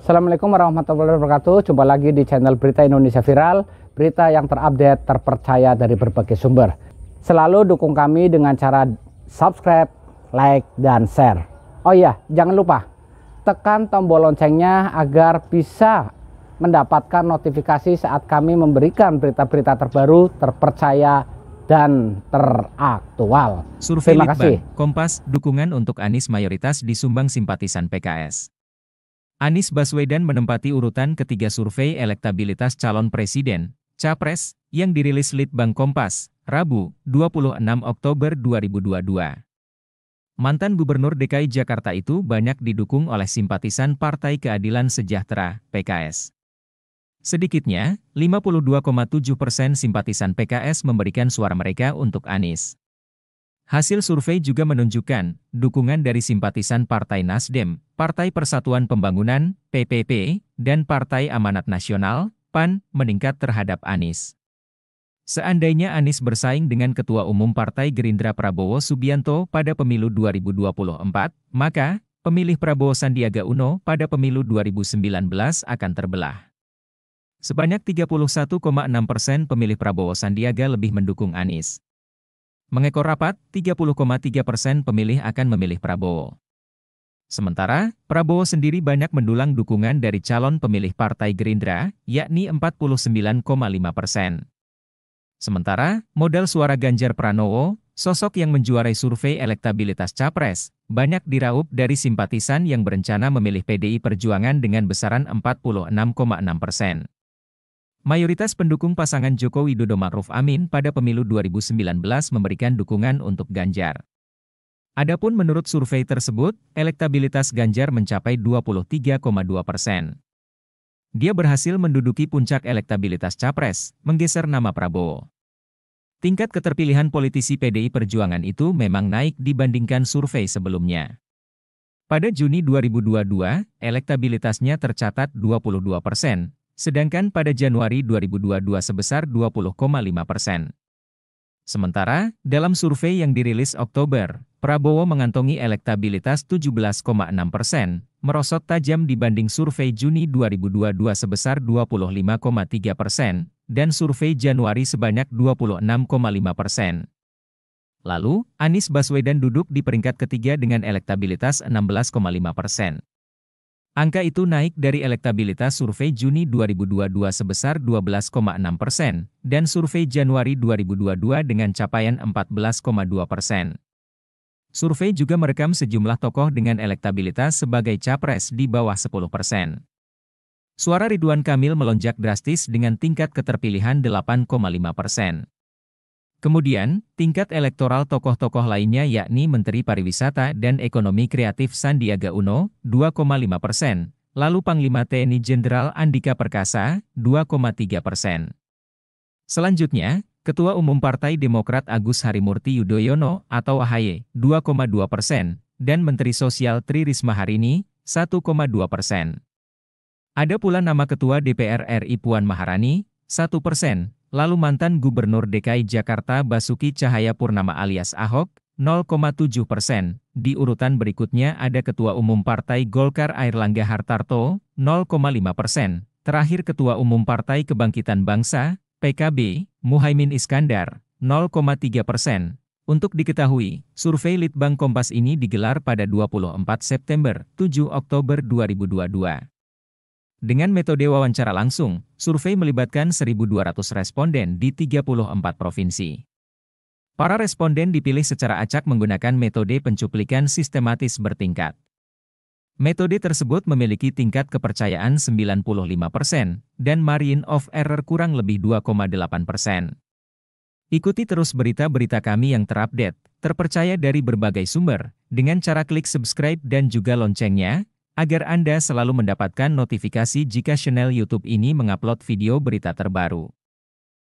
Assalamualaikum warahmatullahi wabarakatuh. Jumpa lagi di channel Berita Indonesia Viral, berita yang terupdate, terpercaya dari berbagai sumber. Selalu dukung kami dengan cara subscribe, like, dan share. Oh iya, jangan lupa tekan tombol loncengnya agar bisa mendapatkan notifikasi saat kami memberikan berita-berita terbaru, terpercaya, dan teraktual. Survei Terima kasih. Kompas, dukungan untuk Anies mayoritas disumbang simpatisan PKS. Anies Baswedan menempati urutan ketiga survei elektabilitas calon presiden, Capres, yang dirilis Litbang Kompas, Rabu, 26 Oktober 2022. Mantan Gubernur DKI Jakarta itu banyak didukung oleh simpatisan Partai Keadilan Sejahtera, PKS. Sedikitnya, 52,7% simpatisan PKS memberikan suara mereka untuk Anies. Hasil survei juga menunjukkan, dukungan dari simpatisan Partai Nasdem, Partai Persatuan Pembangunan, PPP, dan Partai Amanat Nasional, PAN, meningkat terhadap Anies. Seandainya Anies bersaing dengan Ketua Umum Partai Gerindra Prabowo Subianto pada pemilu 2024, maka, pemilih Prabowo Sandiaga Uno pada pemilu 2019 akan terbelah. Sebanyak 31,6% pemilih Prabowo Sandiaga lebih mendukung Anies. Mengekor rapat, 30,3% pemilih akan memilih Prabowo. Sementara, Prabowo sendiri banyak mendulang dukungan dari calon pemilih Partai Gerindra, yakni 49,5%. Sementara, modal suara Ganjar Pranowo, sosok yang menjuarai survei elektabilitas Capres, banyak diraup dari simpatisan yang berencana memilih PDI Perjuangan dengan besaran 46,6%. Mayoritas pendukung pasangan Joko Widodo Ma'ruf Amin pada pemilu 2019 memberikan dukungan untuk Ganjar. Adapun menurut survei tersebut, elektabilitas Ganjar mencapai 23,2%. Dia berhasil menduduki puncak elektabilitas Capres, menggeser nama Prabowo. Tingkat keterpilihan politisi PDI Perjuangan itu memang naik dibandingkan survei sebelumnya. Pada Juni 2022, elektabilitasnya tercatat 22%. Sedangkan pada Januari 2022 sebesar 20,5%. Sementara, dalam survei yang dirilis Oktober, Prabowo mengantongi elektabilitas 17,6%, merosot tajam dibanding survei Juni 2022 sebesar 25,3%, dan survei Januari sebanyak 26,5%. Lalu, Anies Baswedan duduk di peringkat ketiga dengan elektabilitas 16,5%. Angka itu naik dari elektabilitas survei Juni 2022 sebesar 12,6% dan survei Januari 2022 dengan capaian 14,2%. Survei juga merekam sejumlah tokoh dengan elektabilitas sebagai capres di bawah 10%. Suara Ridwan Kamil melonjak drastis dengan tingkat keterpilihan 8,5%. Kemudian, tingkat elektoral tokoh-tokoh lainnya yakni Menteri Pariwisata dan Ekonomi Kreatif Sandiaga Uno, 2,5%, lalu Panglima TNI Jenderal Andika Perkasa, 2,3%. Selanjutnya, Ketua Umum Partai Demokrat Agus Harimurti Yudhoyono atau AHY, 2,2%, dan Menteri Sosial Tri Risma Harini, 1,2%. Ada pula nama Ketua DPR RI Puan Maharani, 1%. Lalu mantan Gubernur DKI Jakarta Basuki Cahayapurnama alias Ahok, 0,7%. Di urutan berikutnya ada Ketua Umum Partai Golkar Airlangga Hartarto, 0,5%. Terakhir Ketua Umum Partai Kebangkitan Bangsa, PKB, Muhaimin Iskandar, 0,3%. Untuk diketahui, survei Litbang Kompas ini digelar pada 24 September, 7 Oktober 2022. Dengan metode wawancara langsung, survei melibatkan 1.200 responden di 34 provinsi. Para responden dipilih secara acak menggunakan metode pencuplikan sistematis bertingkat. Metode tersebut memiliki tingkat kepercayaan 95% dan margin of error kurang lebih 2,8%. Ikuti terus berita-berita kami yang terupdate, terpercaya dari berbagai sumber, dengan cara klik subscribe dan juga loncengnya, agar Anda selalu mendapatkan notifikasi jika channel YouTube ini mengupload video berita terbaru.